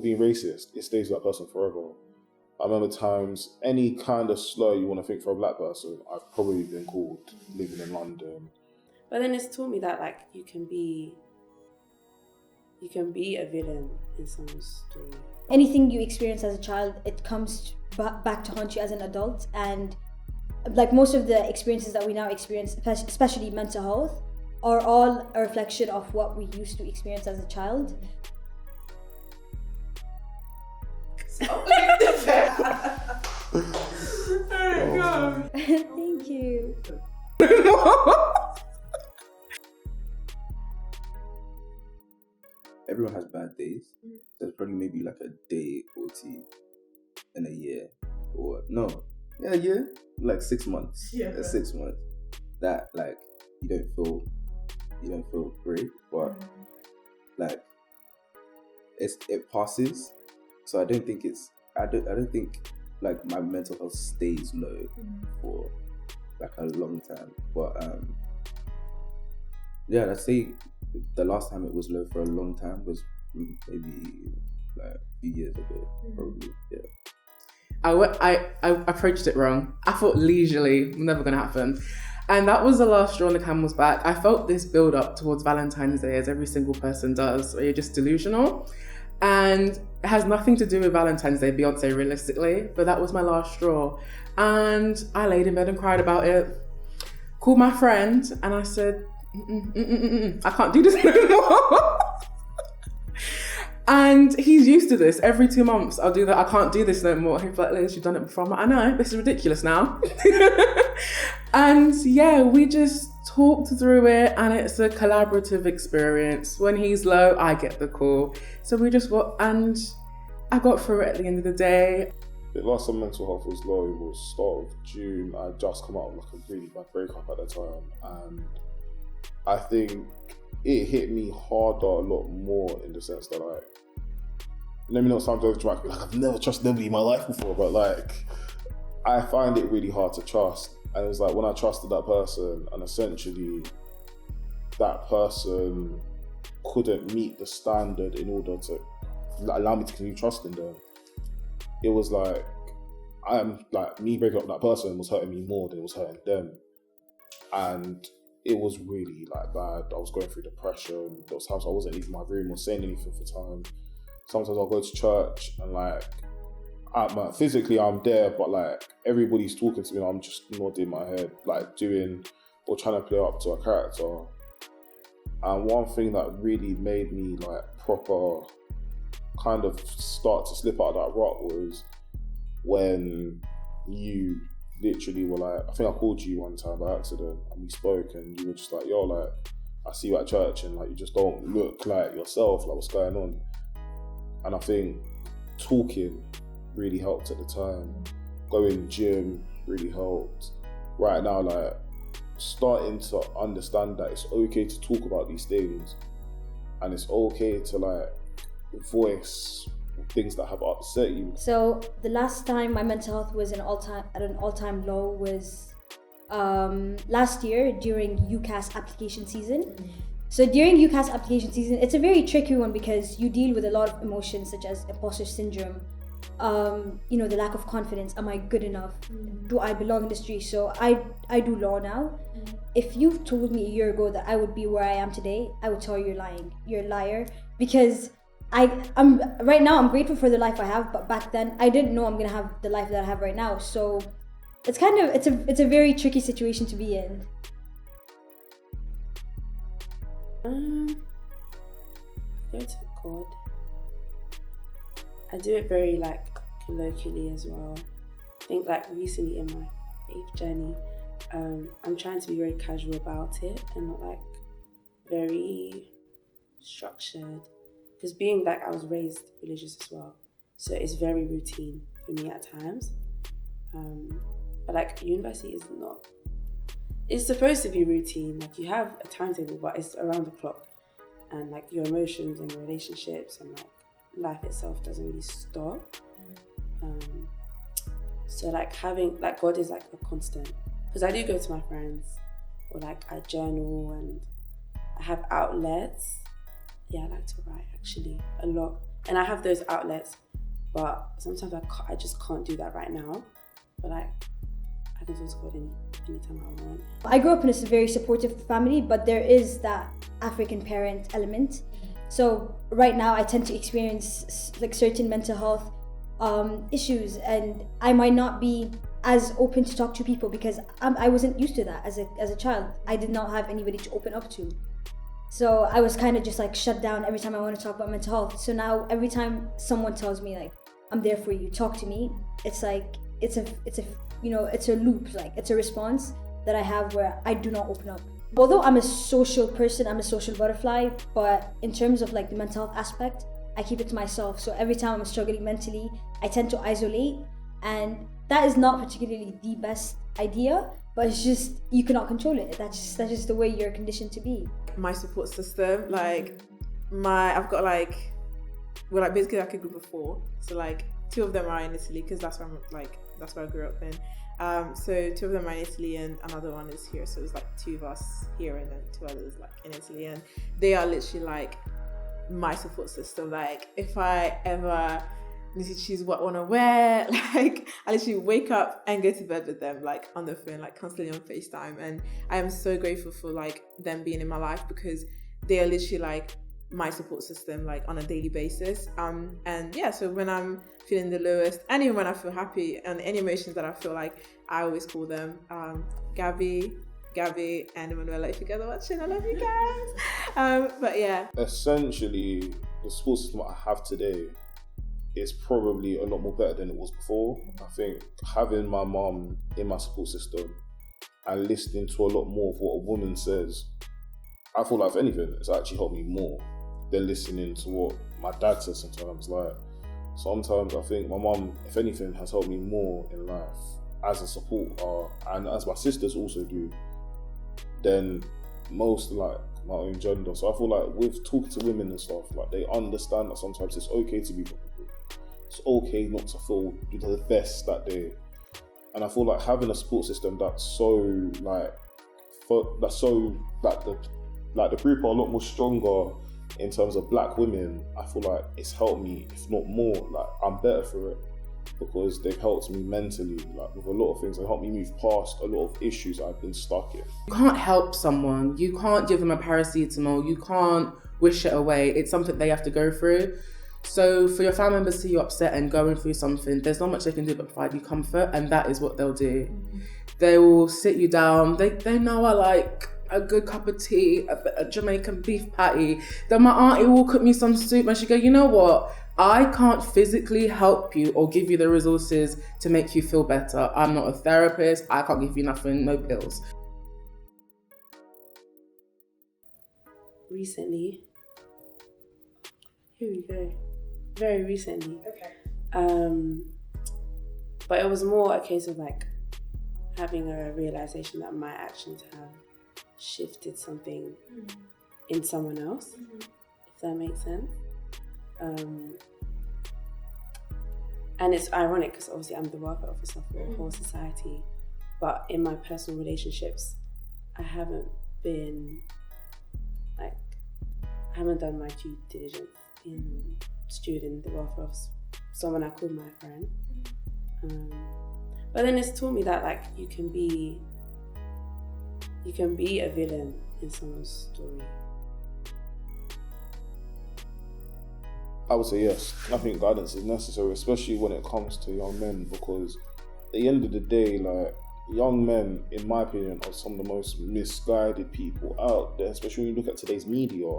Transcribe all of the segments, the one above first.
being racist, it stays with that person forever. I remember times, any kind of slur you want to think for a black person, I've probably been called living in London. But then it's taught me that like you can be a villain in someone's story. Anything you experience as a child, it comes back to haunt you as an adult. And like most of the experiences that we now experience, especially mental health, are all a reflection of what we used to experience as a child. Thank you. Everyone has bad days. There's probably maybe like a day or two in a year, a year, like 6 months. Yeah, 6 months that like you don't feel great, but like it passes. So I don't think like my mental health stays low for like a long time. But I'd say the last time it was low for a long time was maybe like a few years ago, probably. Yeah. I approached it wrong. I thought leisurely, never gonna happen. And that was the last straw on the camel's back. I felt this build up towards Valentine's Day, as every single person does, where you're just delusional. And it has nothing to do with Valentine's Day, Beyonce, realistically, but that was my last straw. And I laid in bed and cried about it. Called my friend and I said, I can't do this anymore. And he's used to this. Every 2 months, I'll do that. I can't do this no more. He's like, Liz, you've done it before. I'm like, I know, this is ridiculous now. And yeah, we just talked through it, and it's a collaborative experience. When he's low, I get the call. So we just and I got through it at the end of the day. The last time mental health was low was start of June. I just come out of like a really bad breakup at the time, and I think it hit me harder a lot more in the sense that like, let me not sound over dramatic, like I've never trusted nobody in my life before, but like I find it really hard to trust. And it was like when I trusted that person and essentially that person couldn't meet the standard in order to allow me to continue trusting them. It was like, me breaking up with that person was hurting me more than it was hurting them. And it was really like bad. I was going through depression. There was times I wasn't leaving my room or saying anything for time. Sometimes I'll go to church and like, physically I'm there, but like everybody's talking to me and I'm just nodding my head, like doing or trying to play up to a character. And one thing that really made me like proper kind of start to slip out of that rut was when you literally were like, I think I called you one time by accident and we spoke and you were just like, yo, like I see you at church and like you just don't look like yourself, like what's going on? And I think talking really helped at the time. Going gym really helped. Right now, like starting to understand that it's okay to talk about these things and it's okay to like voice things that have upset you. So the last time my mental health was at an all-time low was last year during UCAS application season. So during UCAS application season, it's a very tricky one because you deal with a lot of emotions such as imposter syndrome, the lack of confidence. Am I good enough? Do I belong in the street? So I do law now. If you told me a year ago that I would be where I am today, I would tell you you're lying. You're a liar, because I'm right now I'm grateful for the life I have, but back then I didn't know I'm gonna have the life that I have right now. So it's kind of it's a very tricky situation to be in. Go to God. I do it very like colloquially as well. I think like recently in my faith journey, I'm trying to be very casual about it and not like very structured. Because being like I was raised religious as well, so it's very routine for me at times. But like university is not. It's supposed to be routine. Like you have a timetable, but it's around the clock, and like your emotions and your relationships and like life itself doesn't really stop. So like having like God is like a constant. Because I do go to my friends, or like I journal and I have outlets. Yeah, I like to write actually a lot. and I have those outlets, but sometimes I just can't do that right now. But like, I can talk to God anytime I want. I grew up in a very supportive family, but there is that African parent element. So right now I tend to experience like certain mental health issues, and I might not be as open to talk to people because I wasn't used to that as a child. I did not have anybody to open up to. So I was kind of just like shut down every time I want to talk about mental health. So now every time someone tells me like, I'm there for you, talk to me, it's like, it's a loop, like it's a response that I have where I do not open up. Although I'm a social person, I'm a social butterfly, but in terms of like the mental health aspect, I keep it to myself. So every time I'm struggling mentally, I tend to isolate, and that is not particularly the best idea, but it's just, you cannot control it. That's just the way you're conditioned to be. My support system, like I've got like, we're like basically like a group of 4. So like 2 of them are in Italy because that's where I grew up in. So 2 of them are in Italy and another one is here. So it's like 2 of us here and then 2 others like in Italy, and they are literally like my support system. Like if I ever need to choose what I want to wear, like I literally wake up and go to bed with them, like on the phone, like constantly on FaceTime. And I am so grateful for like them being in my life because they are literally like my support system, like on a daily basis. And yeah, so when I'm feeling the lowest, and even when I feel happy and any emotions that I feel like, I always call them. Gabby, and Emanuela, if you guys are watching, I love you guys. But yeah. Essentially, the support system I have today is probably a lot more better than it was before. I think having my mum in my support system and listening to a lot more of what a woman says, I feel like if anything, it's actually helped me more than listening to what my dad says sometimes. Like, sometimes I think my mum, if anything, has helped me more in life as a supporter, and as my sisters also do, than most like my own gender. So I feel like with talking to women and stuff, like they understand that sometimes it's okay to be vulnerable. It's okay not to feel the best that day. And I feel like having a support system that's so the group are a lot more stronger in terms of black women. I feel like it's helped me, if not more, like I'm better for it because they've helped me mentally, like with a lot of things. They helped me move past a lot of issues I've been stuck in. You can't help someone. You can't give them a paracetamol. You can't wish it away. It's something they have to go through. So for your family members to see you upset and going through something, there's not much they can do but provide you comfort, and that is what they'll do. They will sit you down. They know I like a good cup of tea, a Jamaican beef patty. Then my auntie will cook me some soup and she go, you know what? I can't physically help you or give you the resources to make you feel better. I'm not a therapist. I can't give you nothing, no pills. Recently, here we go. Very recently. Okay. But it was more a case of like having a realization that my actions have shifted something in someone else, if that makes sense. And it's ironic because obviously I'm the welfare officer for the whole society, but in my personal relationships, I haven't done my due diligence in stewarding the welfare of someone I called my friend. But then it's taught me that like you can be a villain in someone's story. I would say yes. I think guidance is necessary, especially when it comes to young men, because at the end of the day, like, young men, in my opinion, are some of the most misguided people out there, especially when you look at today's media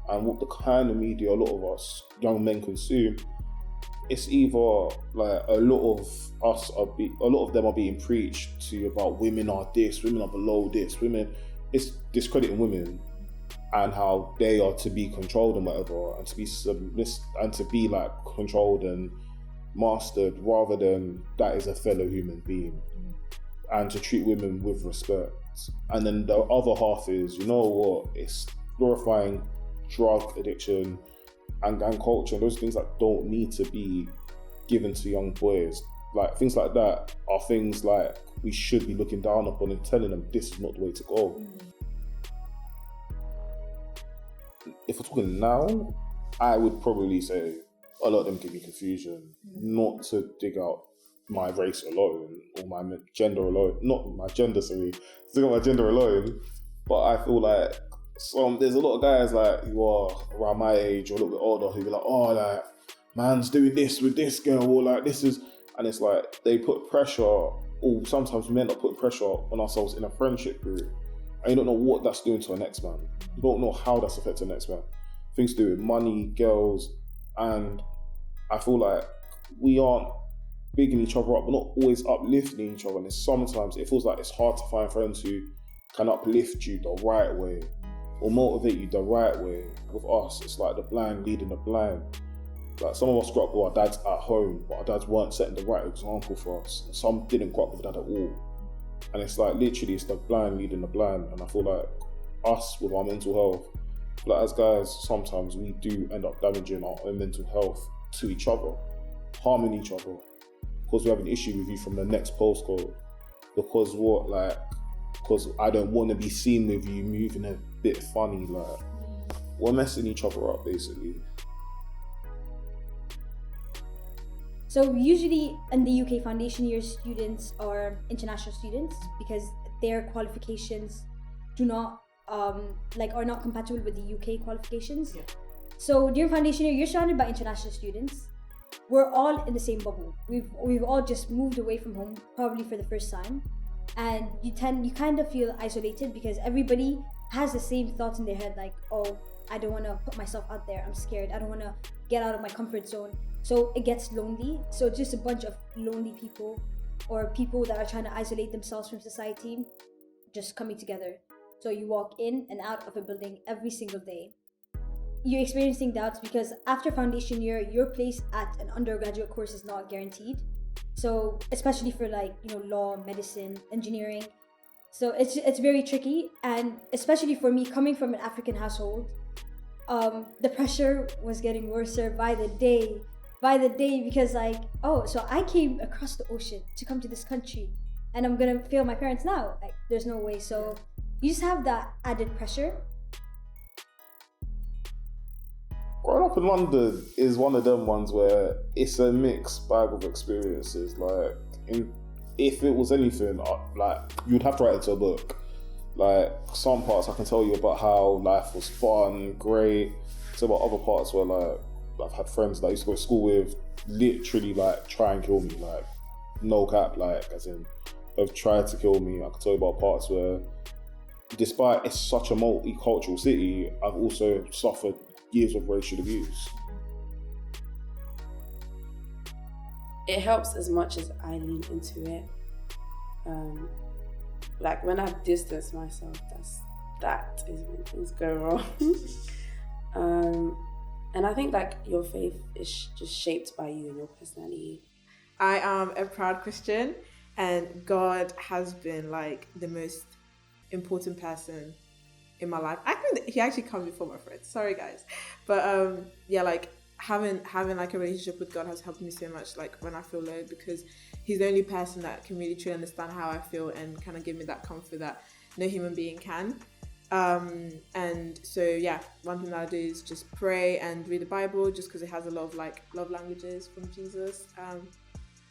and what the kind of media a lot of us young men consume. It's either like a lot of them are being preached to about women are this, women are below this, it's discrediting women and how they are to be controlled and whatever, and to be and to be like controlled and mastered, rather than that is a fellow human being, and to treat women with respect. And then the other half is, you know what, it's glorifying drug addiction and gang culture, and those things that don't need to be given to young boys. Like, things like that are things like we should be looking down upon and telling them this is not the way to go. If we're talking now, I would probably say a lot of them give me confusion. Not to dig out my race alone or my gender alone, not my gender, sorry, dig out my gender alone, but I feel like there's a lot of guys like who are around my age or a little bit older who be like, oh, like, man's doing this with this girl, or like this is, and it's like they put pressure, or sometimes we end up putting pressure on ourselves in a friendship group, and you don't know what that's doing to a next man. You don't know how that's affecting the next man. Things to do with money, girls, and I feel like we aren't bigging each other up. We're not always uplifting each other, and sometimes it feels like it's hard to find friends who can uplift you the right way or motivate you the right way. With us, it's like the blind leading the blind. Like some of us grew up with our dads at home, but our dads weren't setting the right example for us. And some didn't grow up with dad at all. And it's like literally it's the blind leading the blind. And I feel like us with our mental health, like as guys, sometimes we do end up damaging our own mental health to each other, harming each other, because we have an issue with you from the next postcode. Because I don't want to be seen with you moving a bit funny. Like, we're messing each other up basically. So usually in the UK, foundation year students are international students because their qualifications do not are not compatible with the UK qualifications. Yeah. So during foundation year, you're surrounded by international students. We're all in the same bubble. We've all just moved away from home, probably for the first time, and you kind of feel isolated because everybody has the same thoughts in their head, like, oh, I don't want to put myself out there. I'm scared. I don't want to get out of my comfort zone. So it gets lonely. So it's just a bunch of lonely people or people that are trying to isolate themselves from society, just coming together. So you walk in and out of a building every single day. You're experiencing doubts because after foundation year, your place at an undergraduate course is not guaranteed. So especially for law, medicine, engineering. So it's very tricky, and especially for me coming from an African household, the pressure was getting worse by the day because so I came across the ocean to come to this country and I'm gonna fail my parents now. Like, there's no way. So you just have that added pressure. Growing up in London is one of them ones where it's a mixed bag of experiences. Like, if it was anything, you'd have to write it to a book. Like, some parts I can tell you about how life was fun, great. So about other parts where I've had friends that I used to go to school with literally try and kill me, no cap, as in have tried to kill me. I can tell you about parts where, despite it's such a multicultural city, I've also suffered years of racial abuse. It helps as much as I lean into it. When I distance myself, that is when things go wrong. And I think your faith is just shaped by you and your personality. I am a proud Christian, and God has been the most important person in my life. I think he actually comes before my friends. Sorry guys, but having a relationship with God has helped me so much. When I feel low, because he's the only person that can really truly understand how I feel and kind of give me that comfort that no human being can. And so one thing that I do is just pray and read the Bible, just because it has a lot of love languages from Jesus,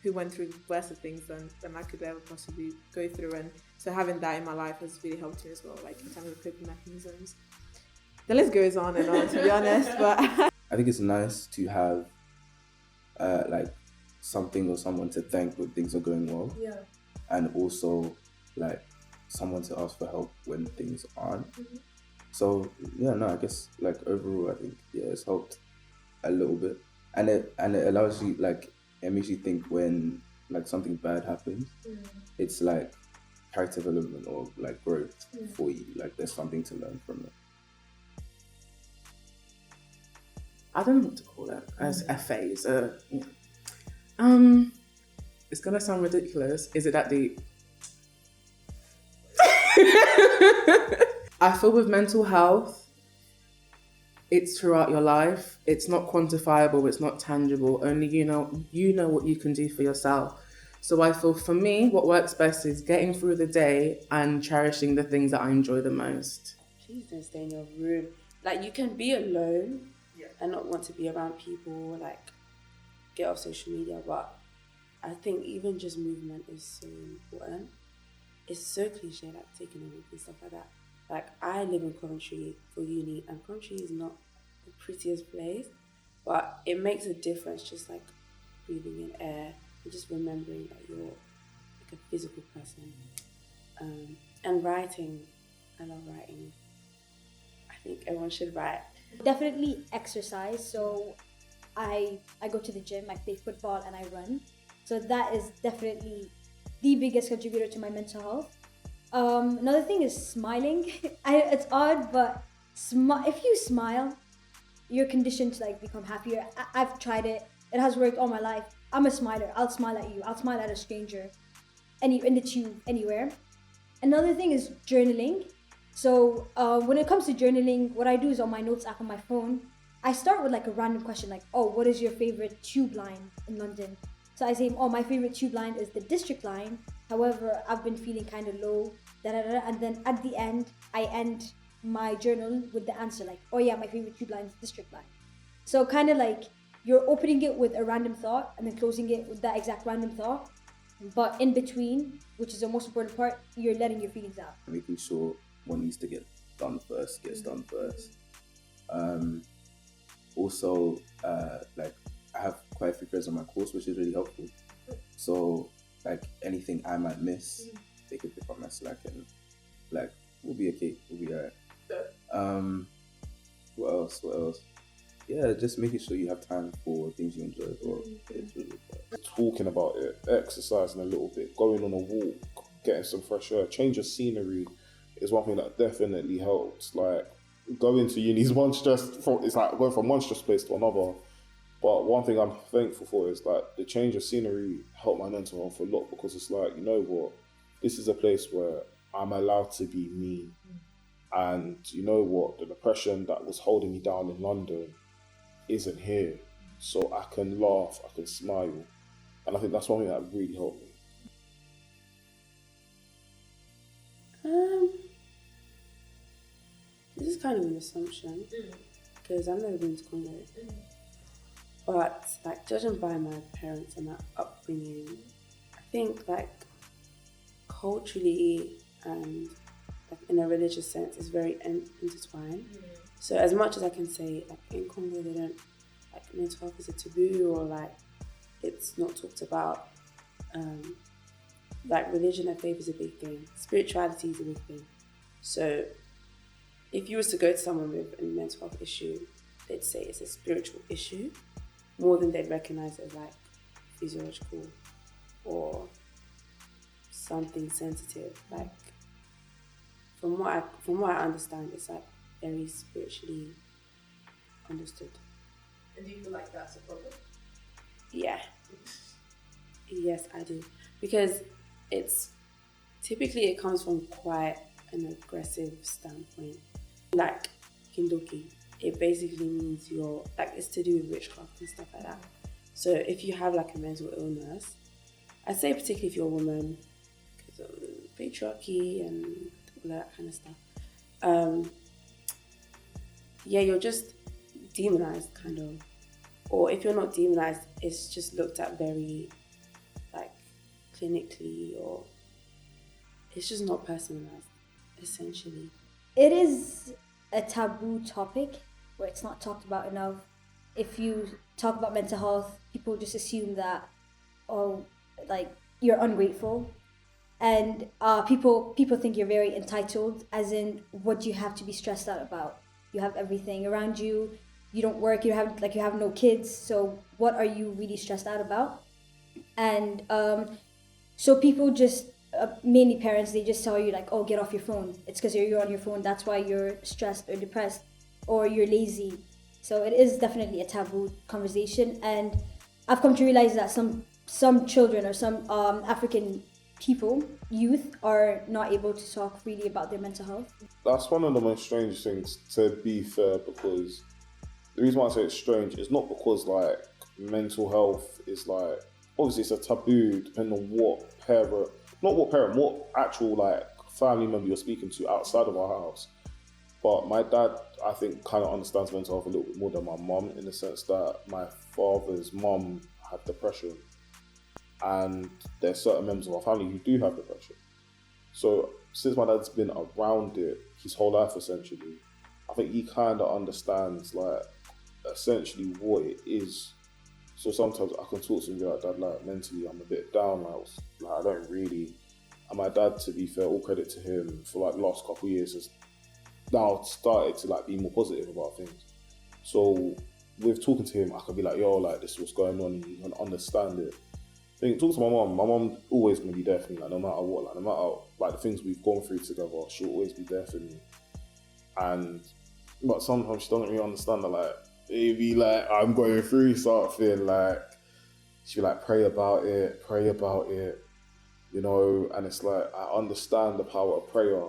who went through worse things than I could ever possibly go through. And so having that in my life has really helped me as well, in terms of coping mechanisms. The list goes on and on, to be honest, but I think it's nice to have something or someone to thank when things are going well. Yeah. And also someone to ask for help when things aren't. Mm-hmm. So I guess overall I think it's helped a little bit. And it allows you it makes you think when something bad happens, it's character development or growth for you. There's something to learn from it. I don't know what to call it as a phase. It's gonna sound ridiculous. Is it that deep? I feel with mental health, it's throughout your life. It's not quantifiable. It's not tangible. Only you know what you can do for yourself. So I feel for me, what works best is getting through the day and cherishing the things that I enjoy the most. Please don't stay in your room. You can be alone and not want to be around people. get off social media, but I think even just movement is so important. It's so cliche, like taking a walk and stuff like that. Like, I live in Coventry for uni, and Coventry is not the prettiest place, but it makes a difference just like breathing in air and just remembering that you're like a physical person. And writing, I love writing. I think everyone should write. Definitely exercise. So I go to the gym, I play football, and I run. So that is definitely the biggest contributor to my mental health. Another thing is smiling. It's odd, but if you smile, you're conditioned to like become happier. I've tried it. It has worked all my life. I'm a smiler. I'll smile at you. I'll smile at a stranger, in the tube, anywhere. Another thing is journaling. So when it comes to journaling, what I do is on my notes app on my phone, I start with like a random question like, oh, what is your favorite tube line in London? So I say, oh, my favorite tube line is the District line. However, I've been feeling kind of low, and then at the end, I end my journal with the answer like, oh yeah, my favorite tube line is District line. So kind of like you're opening it with a random thought and then closing it with that exact random thought. But in between, which is the most important part, you're letting your feelings out. Making sure what needs to get done first gets done first. Also, like, I have quite a few friends on my course, which is really helpful. So, like, anything I might miss, they can pick up my slack and, like, we'll be okay. We'll be alright. What else? Yeah, just making sure you have time for things you enjoy as well. It's really important. Talking about it, exercising a little bit, going on a walk, getting some fresh air, change of scenery is one thing that definitely helps. Like, going to uni is it's like going from one stress place to another. But one thing I'm thankful for is like the change of scenery helped my mental health a lot, because it's like, you know what, this is a place where I'm allowed to be me. And you know what, the depression that was holding me down in London isn't here. So I can laugh, I can smile. And I think that's one thing that really helped me. This is kind of an assumption, because I've never been to Congo. But like, judging by my parents and my upbringing, I think like culturally and like in a religious sense, it's very intertwined. So as much as I can say, like in Congo, they don't, like, mental health is a taboo, or like it's not talked about. Like religion and faith is a big thing. Spirituality is a big thing. So if you was to go to someone with a mental health issue, they'd say it's a spiritual issue more than they'd recognize it as like physiological or something sensitive. Like from what I understand, it's like very spiritually understood. And do you feel like that's a problem? Yeah. Yes, I do. Because it comes from quite an aggressive standpoint. Like Kindoki, it basically means you're, like, it's to do with witchcraft and stuff like that. So if you have like a mental illness, I'd say particularly if you're a woman, because of patriarchy and all that kind of stuff, yeah, you're just demonized, kind of. Or if you're not demonized, it's just looked at very like clinically, or it's just not personalized, essentially. It is a taboo topic where it's not talked about enough. If you talk about mental health, people just assume that, oh, like, you're ungrateful. And people think you're very entitled, as in, what do you have to be stressed out about? You have everything around you. You don't work. You have no kids. So what are you really stressed out about? And so people just, mainly parents, they just tell you like, oh, get off your phone. It's because you're on your phone. That's why you're stressed or depressed, or you're lazy. So it is definitely a taboo conversation. And I've come to realize that some children or some African people, youth, are not able to talk freely about their mental health. That's one of the most strange things, to be fair, because the reason why I say it's strange is not because like mental health is like, obviously it's a taboo depending on what actual like family member you're speaking to outside of our house. But my dad, I think, kind of understands mental health a little bit more than my mum, in the sense that my father's mum have depression, and there's certain members of our family who do have depression. So since my dad's been around it his whole life, essentially, I think he kind of understands like essentially what it is. So sometimes I can talk to him and be like, Dad, like mentally I'm a bit down. Like I don't really. And my dad, to be fair, all credit to him, for like the last couple of years has now started to like be more positive about things. So with talking to him, I can be like, yo, like this is what's going on, and you can understand it. I think talk to my mom. My mom's always gonna be there for me, like no matter what, like no matter like the things we've gone through together, she'll always be there for me. But sometimes she doesn't really understand that, like maybe like I'm going through something, like she'll be like pray about it, you know, and it's like I understand the power of prayer,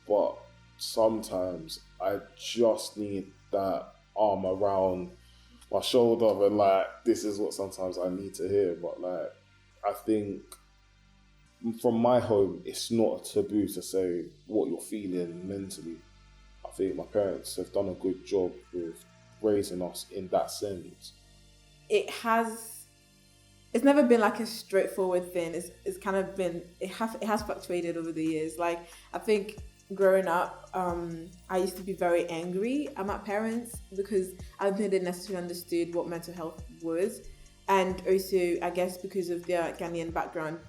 but sometimes I just need that arm around my shoulder and like this is what sometimes I need to hear. But like I think from my home it's not a taboo to say what you're feeling mentally. I think my parents have done a good job with raising us in that sense. It's never been like a straightforward thing. It's kind of been, it has fluctuated over the years. Like I think growing up, I used to be very angry at my parents because I don't think they necessarily understood what mental health was. And also, I guess because of their Ghanaian background,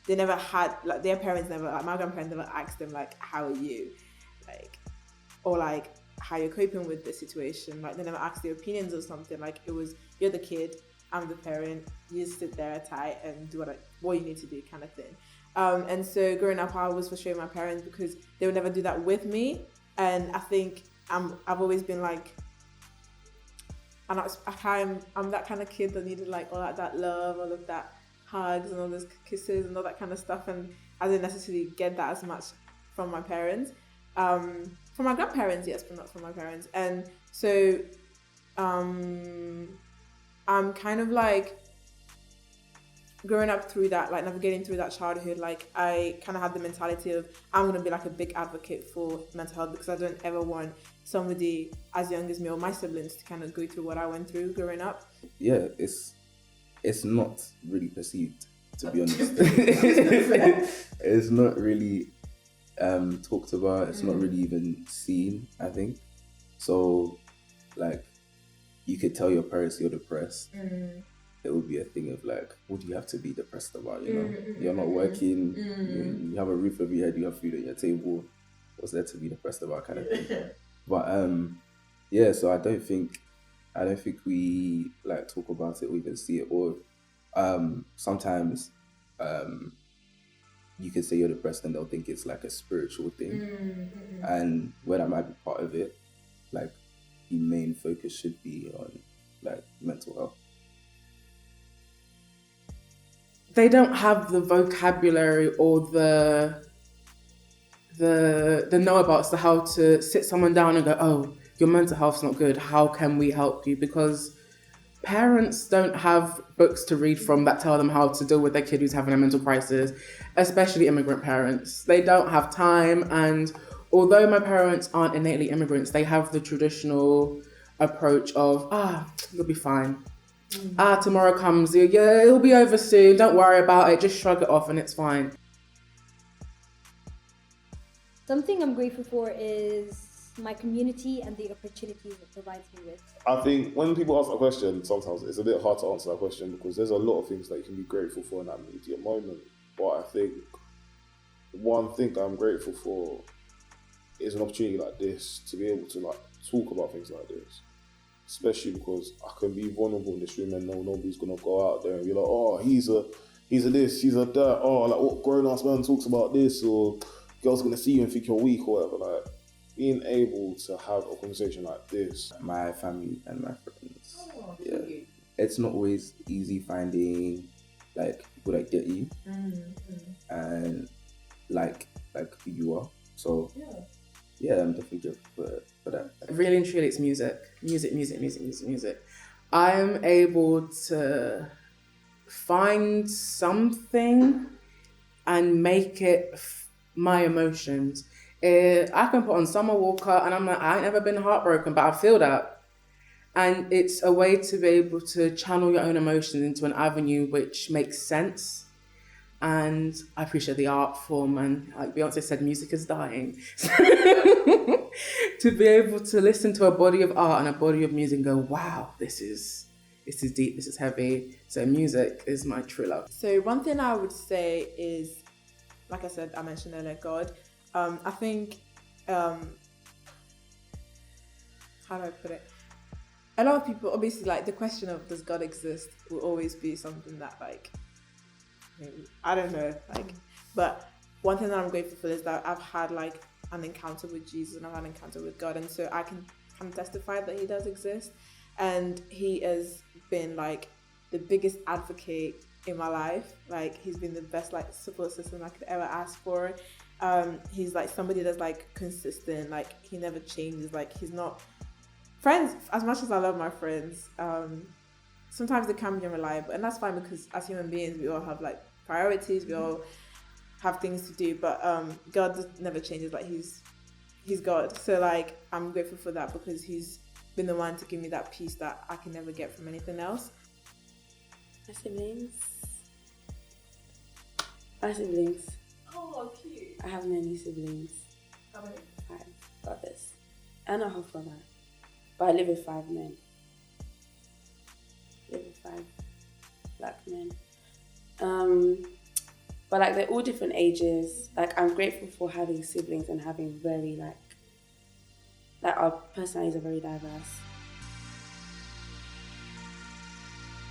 they never had, like their parents never, like my grandparents never asked them like, how are you? Like, or like, how you're coping with the situation. Like they never asked their opinions or something. Like it was, you're the kid, I'm the parent, you just sit there tight and do what you need to do kind of thing. And so growing up, I was frustrated with my parents because they would never do that with me. And I think I've always been like, I'm that kind of kid that needed like all that love, all of that hugs and all those kisses and all that kind of stuff. And I didn't necessarily get that as much from my parents. From my grandparents, yes, but not from my parents. And so I'm kind of like growing up through that, like navigating through that childhood, like I kind of had the mentality of I'm going to be like a big advocate for mental health because I don't ever want somebody as young as me or my siblings to kind of go through what I went through growing up. Yeah, it's not really perceived, to be honest. It's not really talked about. It's not really even seen, I think. So, like, you could tell your parents you're depressed. It would be a thing of like, what do you have to be depressed about? You know, you're not working. You have a roof over your head. You have food on your table. What's there to be depressed about, kind of thing? But yeah. So I don't think we like talk about it or even see it. Or sometimes you could say you're depressed and they'll think it's like a spiritual thing. And where that might be part of it, like the main focus should be on like mental health. They don't have the vocabulary or the know-abouts to how to sit someone down and go, oh, your mental health's not good, how can we help you? Because parents don't have books to read from that tell them how to deal with their kid who's having a mental crisis, especially immigrant parents. They don't have time, and although my parents aren't innately immigrants, they have the traditional approach of, you'll be fine. Tomorrow comes, yeah, it'll be over soon, don't worry about it, just shrug it off and it's fine. Something I'm grateful for is my community and the opportunities it provides me with. I think when people ask that question, sometimes it's a bit hard to answer that question because there's a lot of things that you can be grateful for in that immediate moment. But I think one thing that I'm grateful for is an opportunity like this to be able to like talk about things like this. Especially because I can be vulnerable in this room and nobody's gonna go out there and be like, oh, he's a this, he's a that, oh, like what grown-ass man talks about this, or girls gonna see you and think you're weak or whatever. Like being able to have a conversation like this. My family and my friends. It's not always easy finding like people that get you and like who you are. So yeah, I'm definitely grateful for that. Really and truly, it's music. I'm able to find something and make it my emotions. I can put on Summer Walker and I'm like, I ain't never been heartbroken, but I feel that. And it's a way to be able to channel your own emotions into an avenue which makes sense. And I appreciate the art form, and like Beyonce said, music is dying. To be able to listen to a body of art and a body of music and go, wow, this is deep, this is heavy. So music is my true love. So one thing I would say is, like I said, I mentioned earlier, God. I think, how do I put it? A lot of people, obviously, like the question of does God exist will always be something that, like, maybe, I don't know, like, but one thing that I'm grateful for is that I've had like an encounter with Jesus and I've had an encounter with God, and so I can testify that he does exist, and he has been like the biggest advocate in my life. Like, he's been the best like support system I could ever ask for. He's like somebody that's like consistent, like he never changes, like he's not friends. As much as I love my friends, sometimes they can be unreliable, and that's fine because as human beings we all have like priorities, we all have things to do, but God never changes. Like he's God, so like I'm grateful for that because he's been the one to give me that peace that I can never get from anything else. My siblings. Oh, cute. I have many siblings. How many? 5 brothers and a half brother, but I live with 5 men. I live with 5 black men. But like they're all different ages. Like I'm grateful for having siblings and having very like our personalities are very diverse.